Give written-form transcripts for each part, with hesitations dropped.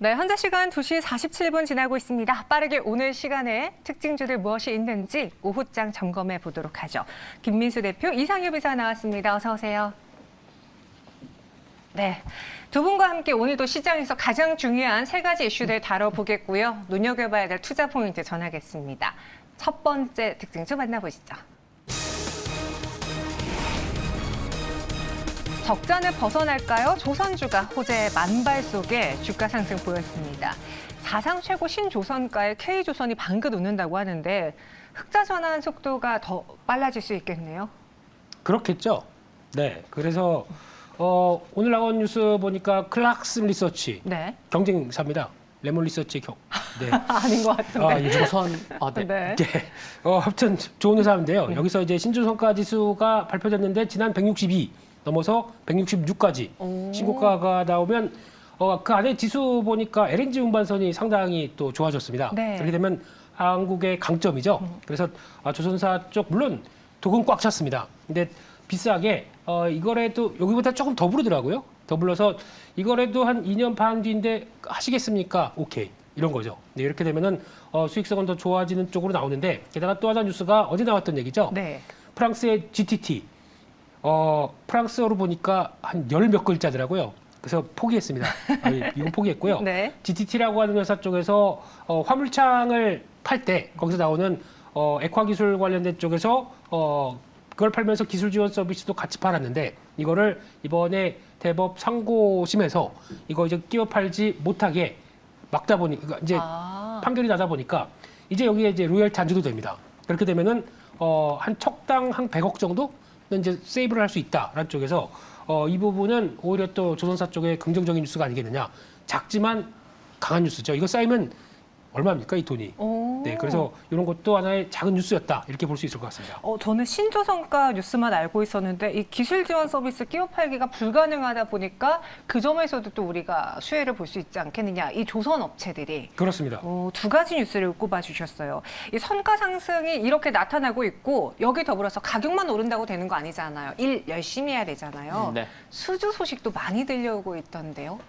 네, 현재 시간 2시 47분 지나고 있습니다. 빠르게 오늘 시간에 특징주들 무엇이 있는지 오후장 점검해 보도록 하죠. 김민수 대표, 이상엽 이사 나왔습니다. 어서 오세요. 네, 두 분과 함께 오늘도 시장에서 가장 중요한 세 가지 이슈들 다뤄보겠고요. 눈여겨봐야 될 투자 포인트 전하겠습니다. 첫 번째 특징주 만나보시죠. 적자는 벗어날까요? 조선주가 호재의 만발 속에 주가 상승 보였습니다. 사상 최고 신조선가의 K조선이 방긋 웃는다고 하는데 흑자 전환 속도가 더 빨라질 수 있겠네요. 그렇겠죠. 네, 그래서 오늘 나온 뉴스 보니까 클락슨 리서치 네. 경쟁사입니다. 레몬 리서치 네. 아닌 것 같은데. 조선 네. 네. 아무튼 좋은 회사인데요. 여기서 이제 신조선가 지수가 발표됐는데 지난 162 넘어서 166까지 신고가가 나오면 그 안에 지수 보니까 LNG 운반선이 상당히 또 좋아졌습니다. 네. 그렇게 되면 한국의 강점이죠. 그래서 조선사 쪽 물론 독은 꽉 찼습니다. 근데 비싸게 이거래도 여기보다 조금 더 부르더라고요. 더 불러서 이거래도 한 2년 반 뒤인데 하시겠습니까? 오케이. 이런 거죠. 네, 이렇게 되면은 수익성은 더 좋아지는 쪽으로 나오는데 게다가 또 하나 뉴스가 어제 나왔던 얘기죠. 네. 프랑스의 GTT. 프랑스어로 보니까 한 열 몇 글자더라고요. 그래서 포기했습니다. 이건 포기했고요. 네. GTT라고 하는 회사 쪽에서 화물창을 팔 때 거기서 나오는 액화 기술 관련된 쪽에서 그걸 팔면서 기술 지원 서비스도 같이 팔았는데 이거를 이번에 대법 상고심에서 이거 이제 끼워 팔지 못하게 막다 보니까 이제 판결이 나다 보니까 이제 여기에 이제 로열티 안 줘도 됩니다. 그렇게 되면은 한 척당 한 100억 정도 이제 세이브를 할 수 있다라는 쪽에서 이 부분은 오히려 또 조선사 쪽에 긍정적인 뉴스가 아니겠느냐. 작지만 강한 뉴스죠. 이거 쌓이면 얼마입니까 이 돈이? 네, 그래서 이런 것도 하나의 작은 뉴스였다 이렇게 볼 수 있을 것 같습니다. 저는 신조선가 뉴스만 알고 있었는데 이 기술 지원 서비스 끼워 팔기가 불가능하다 보니까 그 점에서도 또 우리가 수혜를 볼 수 있지 않겠느냐. 이 조선 업체들이. 그렇습니다. 두 가지 뉴스를 꼽아주셨어요. 이 선가 상승이 이렇게 나타나고 있고 여기 더불어서 가격만 오른다고 되는 거 아니잖아요. 일 열심히 해야 되잖아요. 네. 수주 소식도 많이 들려오고 있던데요.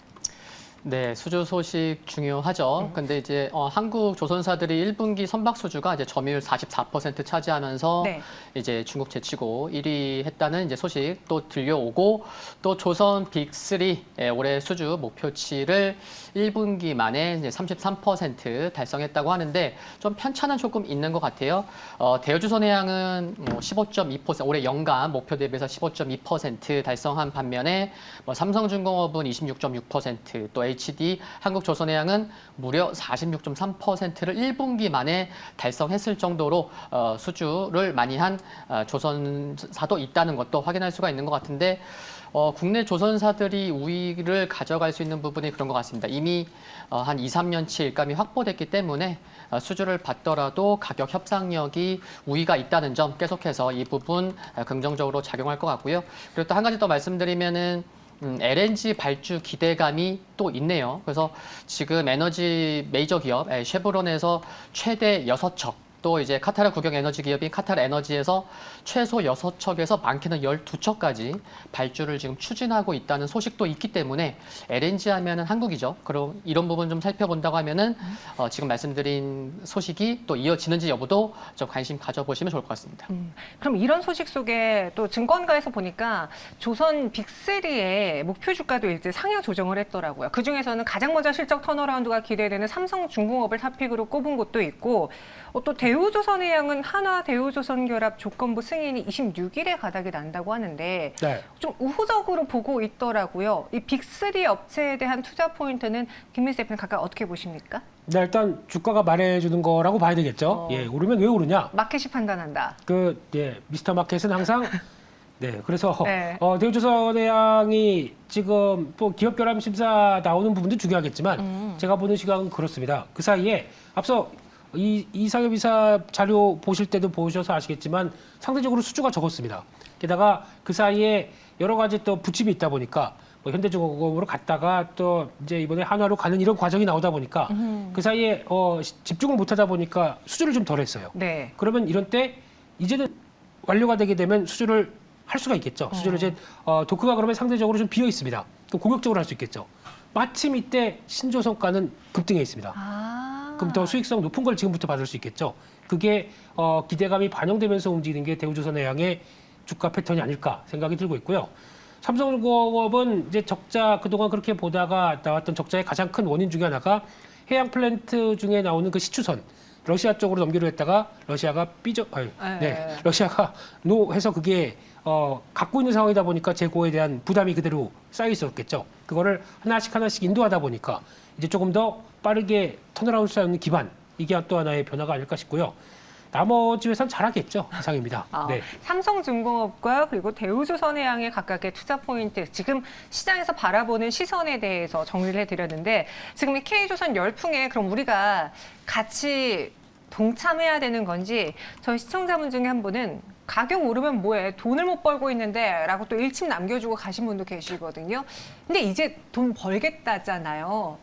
네, 수주 소식 중요하죠. 근데 이제 한국 조선사들이 1분기 선박 수주가 이제 점유율 44% 차지하면서 네. 이제 중국 제치고 1위 했다는 이제 소식 또 들려오고 또 조선 빅3 올해 수주 목표치를 1분기 만에 이제 33% 달성했다고 하는데 좀 편차는 조금 있는 것 같아요. 대우조선해양은 15.2% 올해 연간 목표 대비해서 15.2% 달성한 반면에 삼성중공업은 26.6%, 또 HD 한국조선해양은 무려 46.3%를 1분기 만에 달성했을 정도로 수주를 많이 한 조선사도 있다는 것도 확인할 수가 있는 것 같은데 국내 조선사들이 우위를 가져갈 수 있는 부분이 그런 것 같습니다. 이미 한 2, 3년치 일감이 확보됐기 때문에 수주를 받더라도 가격 협상력이 우위가 있다는 점 계속해서 이 부분 긍정적으로 작용할 것 같고요. 그리고 또 한 가지 더 말씀드리면은 LNG 발주 기대감이 또 있네요. 그래서 지금 에너지 메이저 기업 쉐브론에서 최대 6척, 또 이제 카타르 국영 에너지 기업인 카타르 에너지에서 최소 6척에서 많게는 12척까지 발주를 지금 추진하고 있다는 소식도 있기 때문에 LNG 하면은 한국이죠. 그럼 이런 부분 좀 살펴본다고 하면은 지금 말씀드린 소식이 또 이어지는지 여부도 좀 관심 가져보시면 좋을 것 같습니다. 그럼 이런 소식 속에 또 증권가에서 보니까 조선 빅3의 목표 주가도 일제 상향 조정을 했더라고요. 그중에서는 가장 먼저 실적 턴어라운드가 기대되는 삼성중공업을 탑픽으로 꼽은 곳도 있고 또 대우조선해양은 한화 대우조선결합 조건부 승인이 26일에 가닥이 난다고 하는데 네. 좀 우호적으로 보고 있더라고요. 이 빅3 업체에 대한 투자 포인트는 김민수 대표님 각각 어떻게 보십니까? 네, 일단 주가가 말해주는 거라고 봐야 되겠죠. 예, 오르면 왜 오르냐? 마켓이 판단한다. 미스터 마켓은 항상 네, 그래서 네. 대우조선해양이 지금 또 기업결합 심사 나오는 부분도 중요하겠지만 제가 보는 시각은 그렇습니다. 그 사이에 앞서 이상엽 이사 자료 보실 때도 보셔서 아시겠지만 상대적으로 수주가 적었습니다. 게다가 그 사이에 여러 가지 또 부침이 있다 보니까 현대중공업으로 갔다가 또 이제 이번에 한화로 가는 이런 과정이 나오다 보니까 그 사이에 집중을 못하다 보니까 수주를 좀 덜했어요. 네. 그러면 이런 때 이제는 완료가 되게 되면 수주를 할 수가 있겠죠. 수주를 이제 도크가 그러면 상대적으로 좀 비어 있습니다. 그럼 공격적으로 할 수 있겠죠. 마침 이때 신조선가는 급등해 있습니다. 아. 그럼 더 수익성 높은 걸 지금부터 받을 수 있겠죠. 그게 기대감이 반영되면서 움직이는 게 대우조선해양의 주가 패턴이 아닐까 생각이 들고 있고요. 삼성중공업은 이제 적자 그동안 그렇게 보다가 나왔던 적자의 가장 큰 원인 중에 하나가 해양 플랜트 중에 나오는 그 시추선 러시아 쪽으로 넘기려 했다가 러시아가 러시아가 노해서 그게 갖고 있는 상황이다 보니까 재고에 대한 부담이 그대로 쌓여 있었겠죠. 그거를 하나씩 인도하다 보니까 이제 조금 더 빠르게 턴어라운드 할 수 있는 기반 이게 또 하나의 변화가 아닐까 싶고요. 나머지 회사는 잘하겠죠. 이상입니다. 네. 삼성중공업과 그리고 대우조선해양의 각각의 투자 포인트, 지금 시장에서 바라보는 시선에 대해서 정리를 해드렸는데 지금 이 K조선 열풍에 그럼 우리가 같이 동참해야 되는 건지 저희 시청자분 중에 한 분은 가격 오르면 뭐해? 돈을 못 벌고 있는데 라고 또 일침 남겨주고 가신 분도 계시거든요. 근데 이제 돈 벌겠다잖아요.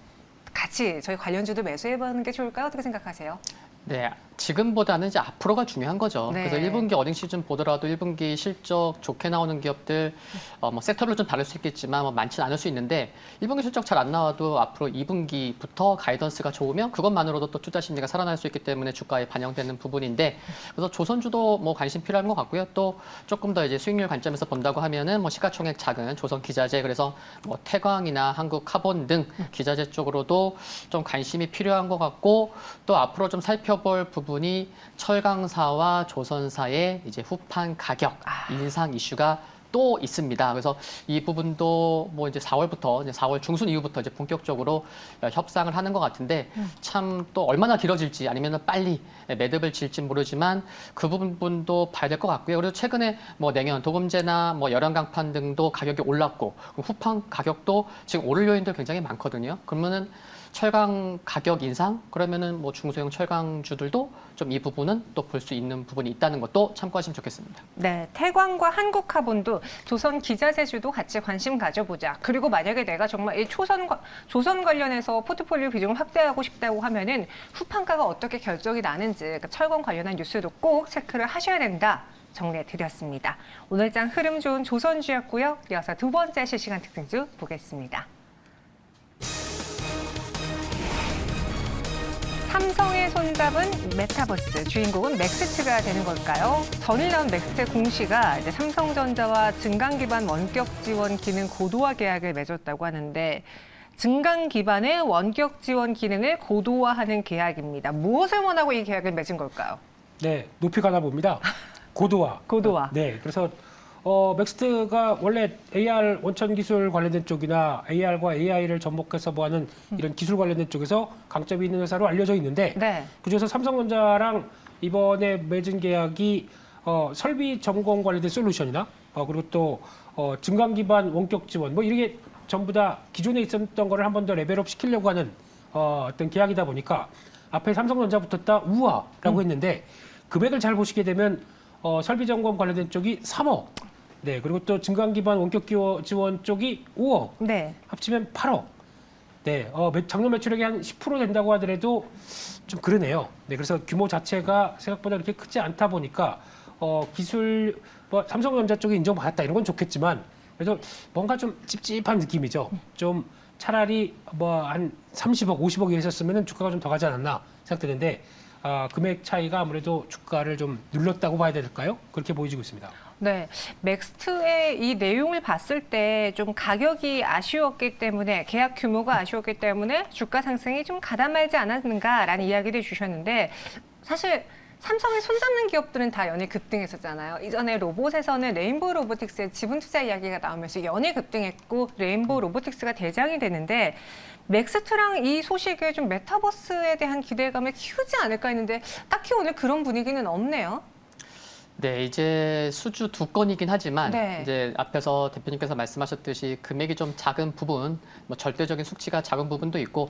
같이 저희 관련주도 매수해보는 게 좋을까요? 어떻게 생각하세요? 네, 지금보다는 이제 앞으로가 중요한 거죠. 네. 그래서 1분기 어닝 시즌 보더라도 1분기 실적 좋게 나오는 기업들, 뭐 섹터를 좀 다를 수 있겠지만 뭐 많지는 않을 수 있는데 1분기 실적 잘 안 나와도 앞으로 2분기부터 가이던스가 좋으면 그것만으로도 또 투자 심리가 살아날 수 있기 때문에 주가에 반영되는 부분인데 그래서 조선주도 뭐 관심 필요한 것 같고요. 또 조금 더 이제 수익률 관점에서 본다고 하면은 뭐 시가총액 작은 조선 기자재 그래서 뭐 태광이나 한국 카본 등 기자재 쪽으로도 좀 관심이 필요한 것 같고 또 앞으로 좀 살펴볼 부분이 철강사와 조선사의 이제 후판 가격 인상 이슈가 또 있습니다. 그래서 이 부분도 뭐 이제 4월부터 이제 4월 중순 이후부터 이제 본격적으로 협상을 하는 것 같은데 참 또 얼마나 길어질지 아니면 빨리 매듭을 질지 모르지만 그 부분도 봐야 될 것 같고요. 그리고 최근에 뭐 냉연, 도금제나 뭐 열연강판 등도 가격이 올랐고 후판 가격도 지금 오를 요인들 굉장히 많거든요. 그러면은 철강 가격 인상 그러면은 뭐 중소형 철강주들도 좀 이 부분은 또 볼 수 있는 부분이 있다는 것도 참고하시면 좋겠습니다. 네, 태광과 한국카본도 조선 기자재주도 같이 관심 가져보자. 그리고 만약에 내가 정말 이 조선 관련해서 포트폴리오 비중을 확대하고 싶다고 하면은 후판가가 어떻게 결정이 나는지 그러니까 철강 관련한 뉴스도 꼭 체크를 하셔야 된다. 정리해 드렸습니다. 오늘 장 흐름 좋은 조선주였고요. 이어서 두 번째 실시간 특징주 보겠습니다. 삼성의 손잡은 메타버스 주인공은 맥스트가 되는 걸까요? 전일 나온 맥스트의 공시가 이제 삼성전자와 증강 기반 원격 지원 기능 고도화 계약을 맺었다고 하는데 증강 기반의 원격 지원 기능을 고도화하는 계약입니다. 무엇을 원하고 이 계약을 맺은 걸까요? 네, 높이 가나 봅니다. 고도화. 고도화. 네, 그래서 맥스트가 원래 AR 원천 기술 관련된 쪽이나 AR과 AI를 접목해서 뭐 하는 이런 기술 관련된 쪽에서 강점이 있는 회사로 알려져 있는데 네. 그중에서 삼성전자랑 이번에 맺은 계약이 설비 점검 관련된 솔루션이나 그리고 또 증강 기반 원격 지원 뭐 이게 전부 다 기존에 있었던 거를 한 번 더 레벨업 시키려고 하는 어떤 계약이다 보니까 앞에 삼성전자 붙었다 우아라고 했는데 금액을 잘 보시게 되면 설비 점검 관련된 쪽이 3억. 네, 그리고 또 증강 기반 원격 지원 쪽이 5억. 네. 합치면 8억. 네, 작년 매출액이 한 10% 된다고 하더라도 좀 그러네요. 네, 그래서 규모 자체가 생각보다 그렇게 크지 않다 보니까 기술 뭐 삼성전자 쪽에 인정받았다 이런 건 좋겠지만 그래서 뭔가 좀 찝찝한 느낌이죠. 좀 차라리 뭐 한 30억, 50억 이랬었으면 주가가 좀 더 가지 않았나 생각되는데 금액 차이가 아무래도 주가를 좀 눌렀다고 봐야 될까요? 그렇게 보여지고 있습니다. 네, 맥스트의 이 내용을 봤을 때 좀 가격이 아쉬웠기 때문에 계약 규모가 아쉬웠기 때문에 주가 상승이 좀 가담하지 않았는가라는 이야기를 주셨는데 사실 삼성에 손잡는 기업들은 다 연일 급등했었잖아요. 이전에 로봇에서는 레인보우 로보틱스의 지분 투자 이야기가 나오면서 연일 급등했고 레인보우 로보틱스가 대장이 되는데 맥스트랑 이 소식에 좀 메타버스에 대한 기대감을 키우지 않을까 했는데 딱히 오늘 그런 분위기는 없네요. 네, 이제 수주 두 건이긴 하지만 네. 이제 앞에서 대표님께서 말씀하셨듯이 금액이 좀 작은 부분, 뭐 절대적인 수치가 작은 부분도 있고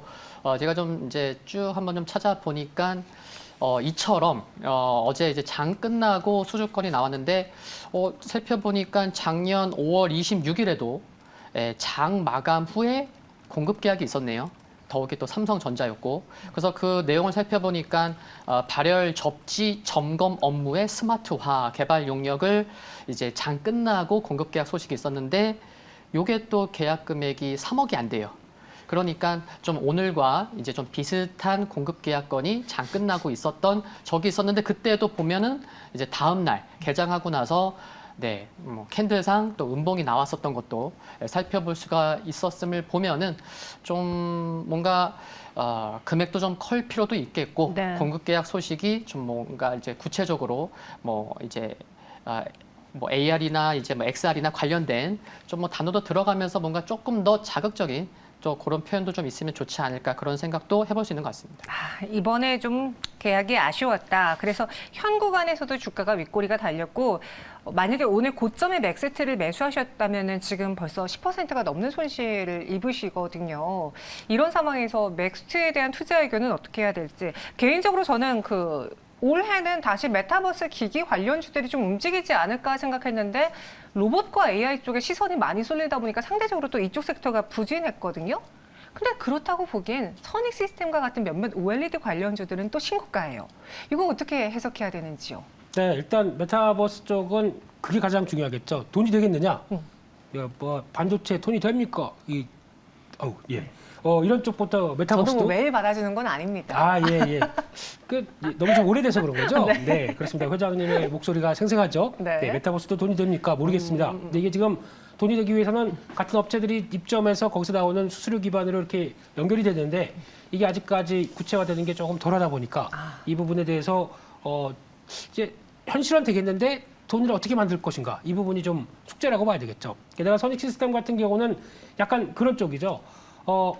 제가 좀 이제 쭉 한번 좀 찾아보니까 이처럼 어제 이제 장 끝나고 수주건이 나왔는데 살펴보니까 작년 5월 26일에도 장 마감 후에 공급 계약이 있었네요. 더욱이 또 삼성전자였고 그래서 그 내용을 살펴보니까 발열 접지 점검 업무의 스마트화 개발 용역을 이제 장 끝나고 공급 계약 소식이 있었는데 요게 또 계약 금액이 3억이 안 돼요. 그러니까 좀 오늘과 이제 좀 비슷한 공급 계약건이 장 끝나고 있었던 적이 있었는데 그때도 보면은 이제 다음 날 개장하고 나서 네, 뭐 캔들상 또 음봉이 나왔었던 것도 살펴볼 수가 있었음을 보면은 좀 뭔가 금액도 좀 클 필요도 있겠고 네. 공급 계약 소식이 좀 뭔가 이제 구체적으로 뭐 이제 뭐 AR이나 이제 뭐 XR이나 관련된 좀 뭐 단어도 들어가면서 뭔가 조금 더 자극적인 또 그런 표현도 좀 있으면 좋지 않을까 그런 생각도 해볼 수 있는 것 같습니다. 이번에 좀 계약이 아쉬웠다. 그래서 현 구간에서도 주가가 윗꼬리가 달렸고 만약에 오늘 고점에 맥스트를 매수하셨다면 지금 벌써 10%가 넘는 손실을 입으시거든요. 이런 상황에서 맥스트에 대한 투자 의견은 어떻게 해야 될지 개인적으로 저는 올해는 다시 메타버스 기기 관련주들이 좀 움직이지 않을까 생각했는데 로봇과 AI 쪽에 시선이 많이 쏠리다 보니까 상대적으로 또 이쪽 섹터가 부진했거든요. 근데 그렇다고 보기엔 선익 시스템과 같은 몇몇 OLED 관련주들은 또 신고가예요. 이거 어떻게 해석해야 되는지요? 네, 일단 메타버스 쪽은 그게 가장 중요하겠죠. 돈이 되겠느냐? 야, 뭐 반도체 돈이 됩니까? 예. 이런 쪽부터 저도 메타버스도 뭐 매일 받아주는 건 아닙니다. 아, 예. 너무 좀 오래돼서 그런 거죠? 네. 그렇습니다. 회장님의 목소리가 생생하죠? 네. 네, 메타버스도 돈이 됩니까? 모르겠습니다. 근데 이게 지금 돈이 되기 위해서는 같은 업체들이 입점해서 거기서 나오는 수수료 기반으로 이렇게 연결이 되는데 이게 아직까지 구체화되는 게 조금 덜하다 보니까 이 부분에 대해서 이제 현실화는 되겠는데 돈을 어떻게 만들 것인가 이 부분이 좀 숙제라고 봐야 되겠죠. 게다가 선익 시스템 같은 경우는 약간 그런 쪽이죠.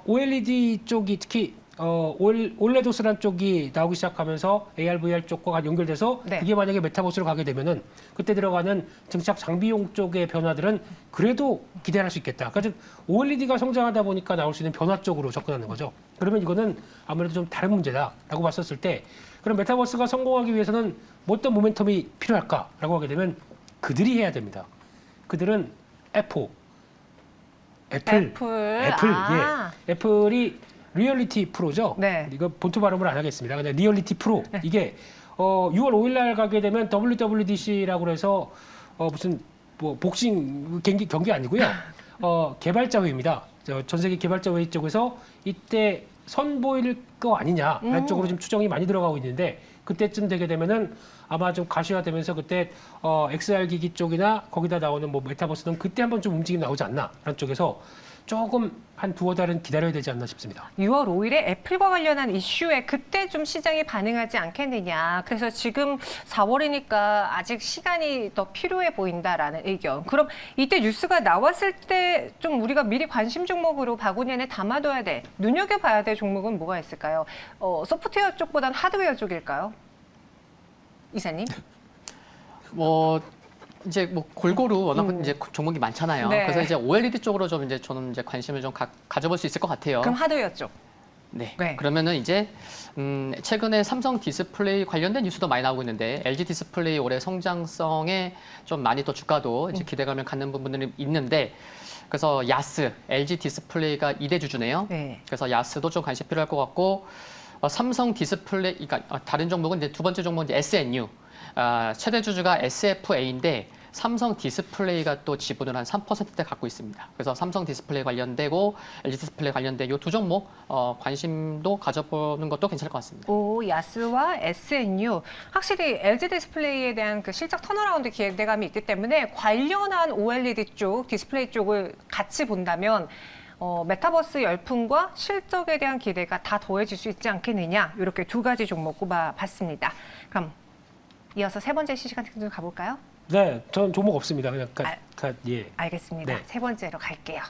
OLED 쪽이 특히 올레도스란 쪽이 나오기 시작하면서 AR, VR 쪽과 연결돼서 네. 그게 만약에 메타버스로 가게 되면은 그때 들어가는 증착 장비용 쪽의 변화들은 그래도 기대할 수 있겠다. 그러니까 즉 OLED가 성장하다 보니까 나올 수 있는 변화 쪽으로 접근하는 거죠. 그러면 이거는 아무래도 좀 다른 문제다라고 봤었을 때 그럼 메타버스가 성공하기 위해서는 뭐 어떤 모멘텀이 필요할까라고 하게 되면 그들이 해야 됩니다. 그들은 애플. 예. 애플이 리얼리티 프로죠. 네. 이거 본토 발음을 안 하겠습니다. 그냥 리얼리티 프로. 이게 6월 5일 날 가게 되면 WWDC라고 해서 무슨 뭐 복싱 경기 아니고요. 개발자 회의입니다. 전 세계 개발자 회의 쪽에서 이때 선보일 거 아니냐라는 쪽으로 지금 추정이 많이 들어가고 있는데 그때쯤 되게 되면은 아마 좀 가시화되면서 그때 XR 기기 쪽이나 거기다 나오는 뭐 메타버스는 그때 한번 좀 움직임 나오지 않나라는 쪽에서 조금 한 두어 달은 기다려야 되지 않나 싶습니다. 6월 5일에 애플과 관련한 이슈에 그때 좀 시장이 반응하지 않겠느냐. 그래서 지금 4월이니까 아직 시간이 더 필요해 보인다라는 의견. 그럼 이때 뉴스가 나왔을 때 좀 우리가 미리 관심 종목으로 바구니 안에 담아둬야 돼. 눈여겨봐야 될 종목은 뭐가 있을까요? 소프트웨어 쪽보다는 하드웨어 쪽일까요? 이사님? 이제 뭐 골고루 워낙 이제 종목이 많잖아요. 네. 그래서 이제 OLED 쪽으로 좀 이제 저는 이제 관심을 좀 가져볼 수 있을 것 같아요. 그럼 하드웨어 쪽. 네. 네. 그러면은 이제 최근에 삼성 디스플레이 관련된 뉴스도 많이 나오고 있는데 LG 디스플레이 올해 성장성에 좀 많이 또 주가도 이제 기대감을 갖는 부분들이 있는데 그래서 야스, LG 디스플레이가 2대 주주네요. 네. 그래서 야스도 좀 관심 필요할 것 같고 삼성 디스플레이, 그러니까 다른 종목은 이제 두 번째 종목은 이제 SNU. 최대 주주가 SFA인데 삼성 디스플레이가 또 지분을 한 3%대 갖고 있습니다. 그래서 삼성 디스플레이 관련되고 LG 디스플레이 관련된 이 두 종목 관심도 가져보는 것도 괜찮을 것 같습니다. 야스와 SNU 확실히 LG 디스플레이에 대한 그 실적 턴어라운드 기대감이 있기 때문에 관련한 OLED 쪽, 디스플레이 쪽을 같이 본다면 메타버스 열풍과 실적에 대한 기대가 다 더해질 수 있지 않겠느냐 이렇게 두 가지 종목 꼽아봤습니다. 그럼 이어서 세 번째 시간 좀 가볼까요? 네, 전 종목 없습니다. 그냥 예. 알겠습니다. 네. 세 번째로 갈게요.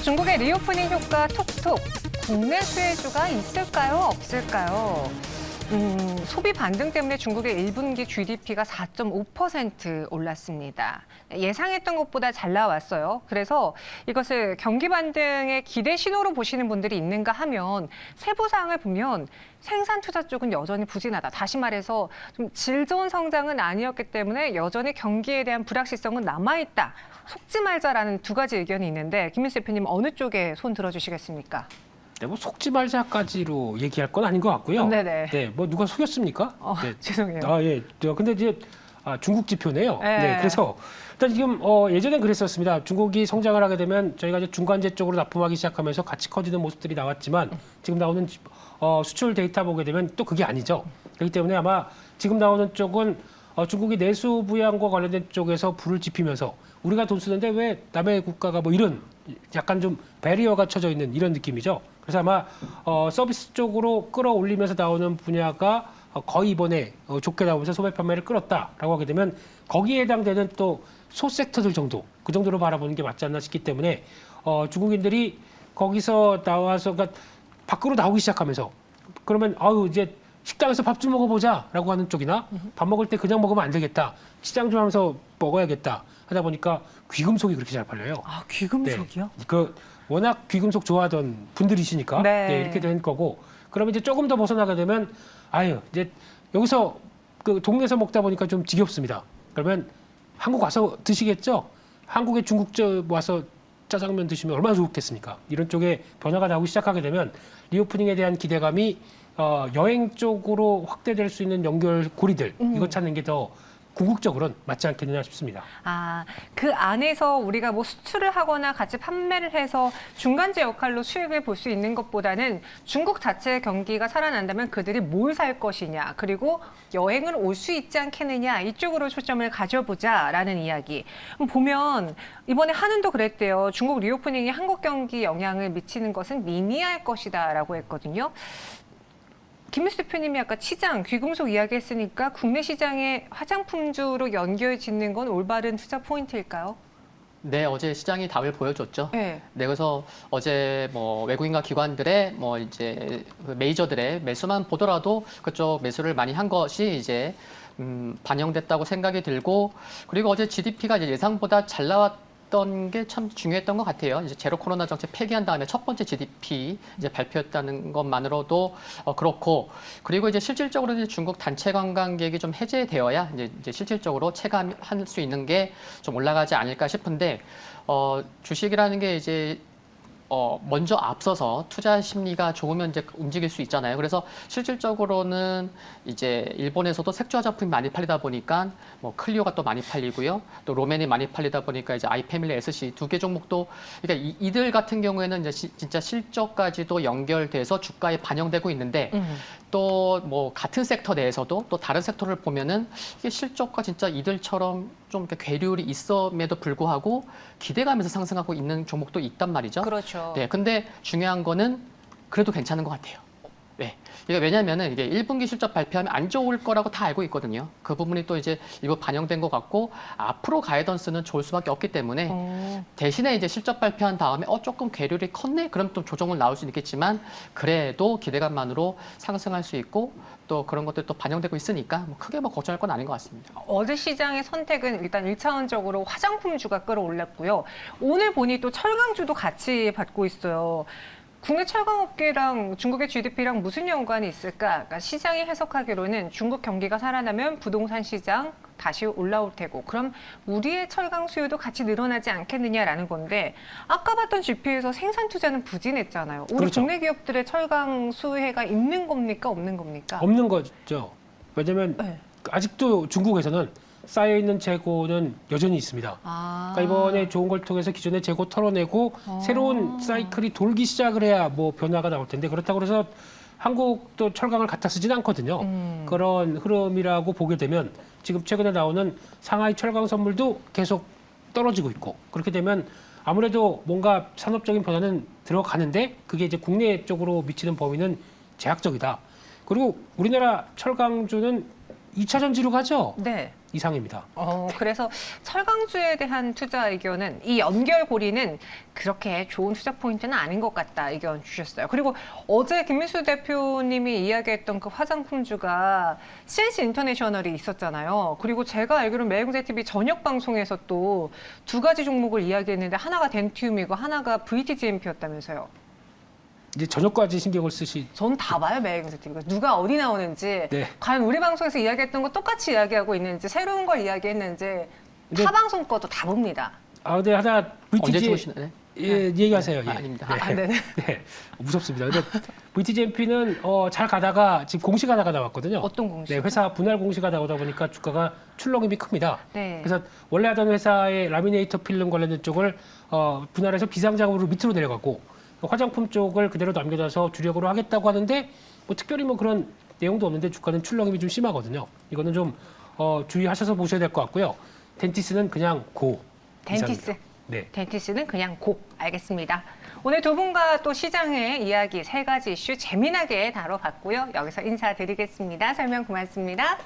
중국의 리오프닝 효과 톡톡. 국내 수혜주가 있을까요? 없을까요? 소비 반등 때문에 중국의 1분기 GDP가 4.5% 올랐습니다. 예상했던 것보다 잘 나왔어요. 그래서 이것을 경기 반등의 기대 신호로 보시는 분들이 있는가 하면 세부 사항을 보면 생산 투자 쪽은 여전히 부진하다. 다시 말해서 좀 질 좋은 성장은 아니었기 때문에 여전히 경기에 대한 불확실성은 남아있다. 속지 말자라는 두 가지 의견이 있는데 김민수 대표님 어느 쪽에 손 들어주시겠습니까? 네, 뭐 속지 말자까지로 얘기할 건 아닌 것 같고요. 네네. 네, 뭐 누가 속였습니까? 네. 죄송해요. 예. 근데 이제 중국 지표네요. 네. 네, 그래서 일단 지금 예전엔 그랬었습니다. 중국이 성장을 하게 되면 저희가 이제 중간재 쪽으로 납품하기 시작하면서 같이 커지는 모습들이 나왔지만 지금 나오는 수출 데이터 보게 되면 또 그게 아니죠. 그렇기 때문에 아마 지금 나오는 쪽은 중국이 내수 부양과 관련된 쪽에서 불을 지피면서 우리가 돈 쓰는데 왜 남의 국가가 뭐 이런 약간 좀 배리어가 쳐져 있는 이런 느낌이죠. 그래서 아마 서비스 쪽으로 끌어올리면서 나오는 분야가 거의 이번에 좋게 나오면서 소매 판매를 끌었다라고 하게 되면 거기에 해당되는 또 소섹터들 정도 그 정도로 바라보는 게 맞지 않나 싶기 때문에 중국인들이 거기서 나와서 그러니까 밖으로 나오기 시작하면서 그러면 아유 이제 식당에서 밥 좀 먹어보자라고 하는 쪽이나 밥 먹을 때 그냥 먹으면 안 되겠다 시장 좀 하면서 먹어야겠다 하다 보니까 귀금속이 그렇게 잘 팔려요. 아, 귀금속이요? 그 워낙 귀금속 좋아하던 분들이시니까 네. 네, 이렇게 된 거고 그러면 이제 조금 더 벗어나게 되면 아유 이제 여기서 그 동네에서 먹다 보니까 좀 지겹습니다. 그러면 한국 와서 드시겠죠? 한국에 중국저 와서 짜장면 드시면 얼마나 좋겠습니까? 이런 쪽에 변화가 나오기 시작하게 되면 리오프닝에 대한 기대감이 여행 쪽으로 확대될 수 있는 연결고리들 이거 찾는 게 더 궁극적으로는 맞지 않겠느냐 싶습니다. 아, 그 안에서 우리가 뭐 수출을 하거나 같이 판매를 해서 중간재 역할로 수익을 볼 수 있는 것보다는 중국 자체의 경기가 살아난다면 그들이 뭘 살 것이냐, 그리고 여행을 올 수 있지 않겠느냐, 이쪽으로 초점을 가져보자라는 이야기. 보면 이번에 한은도 그랬대요. 중국 리오프닝이 한국 경기 영향을 미치는 것은 미미할 것이다라고 했거든요. 김민수 대표님이 아까 시장, 귀금속 이야기했으니까 국내 시장의 화장품주로 연결 짓는 건 올바른 투자 포인트일까요? 네, 어제 시장이 답을 보여줬죠. 네. 네, 그래서 어제 뭐 외국인과 기관들의 뭐 이제 그 메이저들의 매수만 보더라도 그쪽 매수를 많이 한 것이 이제 반영됐다고 생각이 들고 그리고 어제 GDP가 이제 예상보다 잘 나왔던 게 참 중요했던 것 같아요. 이제 제로 코로나 정책 폐기한 다음에 첫 번째 GDP 이제 발표했다는 것만으로도 그렇고 그리고 이제 실질적으로 이제 중국 단체 관광객이 좀 해제되어야 이제 실질적으로 체감할 수 있는 게 좀 올라가지 않을까 싶은데 주식이라는 게 이제 먼저 앞서서 투자 심리가 좋으면 이제 움직일 수 있잖아요. 그래서 실질적으로는 이제 일본에서도 색조 화장품이 많이 팔리다 보니까 뭐 클리오가 또 많이 팔리고요. 또 로맨이 많이 팔리다 보니까 이제 아이패밀리 SC 두 개 종목도 그러니까 이들 같은 경우에는 이제 진짜 실적까지도 연결돼서 주가에 반영되고 있는데 또 뭐 같은 섹터 내에서도 또 다른 섹터를 보면은 이게 실적과 진짜 이들처럼 좀 이렇게 괴리율이 있음에도 불구하고 기대감에서 상승하고 있는 종목도 있단 말이죠. 그렇죠. 네, 근데 중요한 거는 그래도 괜찮은 것 같아요. 네. 이게 왜냐면은 이게 1분기 실적 발표하면 안 좋을 거라고 다 알고 있거든요. 그 부분이 또 이제 일부 반영된 것 같고 앞으로 가이던스는 좋을 수밖에 없기 때문에 대신에 이제 실적 발표한 다음에 조금 괴리율이 컸네? 그럼 또 조정은 나올 수 있겠지만 그래도 기대감만으로 상승할 수 있고 또 그런 것들이 또 반영되고 있으니까 뭐 크게 뭐 걱정할 건 아닌 것 같습니다. 어제 시장의 선택은 일단 1차원적으로 화장품주가 끌어올렸고요. 오늘 보니 또 철강주도 같이 받고 있어요. 국내 철강업계랑 중국의 GDP랑 무슨 연관이 있을까? 그러니까 시장이 해석하기로는 중국 경기가 살아나면 부동산 시장 다시 올라올 테고 그럼 우리의 철강 수요도 같이 늘어나지 않겠느냐라는 건데 아까 봤던 GP에서 생산 투자는 부진했잖아요. 우리 그렇죠. 국내 기업들의 철강 수혜가 있는 겁니까? 없는 겁니까? 없는 거죠. 왜냐하면 네. 아직도 중국에서는 쌓여있는 재고는 여전히 있습니다. 아. 그러니까 이번에 좋은 걸 통해서 기존의 재고 털어내고 새로운 사이클이 돌기 시작을 해야 뭐 변화가 나올 텐데 그렇다고 해서 한국도 철강을 갖다 쓰진 않거든요. 그런 흐름이라고 보게 되면 지금 최근에 나오는 상하이 철강 선물도 계속 떨어지고 있고 그렇게 되면 아무래도 뭔가 산업적인 변화는 들어가는데 그게 이제 국내 쪽으로 미치는 범위는 제약적이다. 그리고 우리나라 철강주는 2차 전지로 가죠. 네. 이상입니다. 그래서 철강주에 대한 투자 의견은 이 연결고리는 그렇게 좋은 투자 포인트는 아닌 것 같다 의견 주셨어요. 그리고 어제 김민수 대표님이 이야기했던 그 화장품주가 CNC 인터내셔널이 있었잖아요. 그리고 제가 알기로는 매일경제TV 저녁 방송에서 또 두 가지 종목을 이야기했는데 하나가 덴티움이고 하나가 VTGMP였다면서요. 이제 저녁까지 신경을 쓰시. 전 다 봐요, 매일경제TV. 누가 어디 나오는지, 네. 과연 우리 방송에서 이야기했던 거 똑같이 이야기하고 있는지, 새로운 걸 이야기했는지, 근데- 타 방송 것도 다 봅니다. 근데 하나 언제 VTG 찍으시나요? 예, 얘기하세요. 예. 아닙니다. 네. 아, 네네. 네. 무섭습니다. 근데 VTGMP는 잘 가다가 지금 공시가 하나가 나왔거든요. 어떤 공시? 네, 회사 분할 공시가 나오다 보니까 주가가 출렁임이 큽니다. 네. 그래서 원래 하던 회사의 라미네이터 필름 관련된 쪽을 분할해서 비상장으로 밑으로 내려가고 화장품 쪽을 그대로 남겨놔서 주력으로 하겠다고 하는데 뭐 특별히 뭐 그런 내용도 없는데 주가는 출렁임이 좀 심하거든요. 이거는 좀 주의하셔서 보셔야 될 것 같고요. 덴티스는 그냥 고. 덴티스. 이상입니다. 네. 덴티스는 그냥 고. 알겠습니다. 오늘 두 분과 또 시장의 이야기 세 가지 이슈 재미나게 다뤄봤고요. 여기서 인사드리겠습니다. 설명 고맙습니다.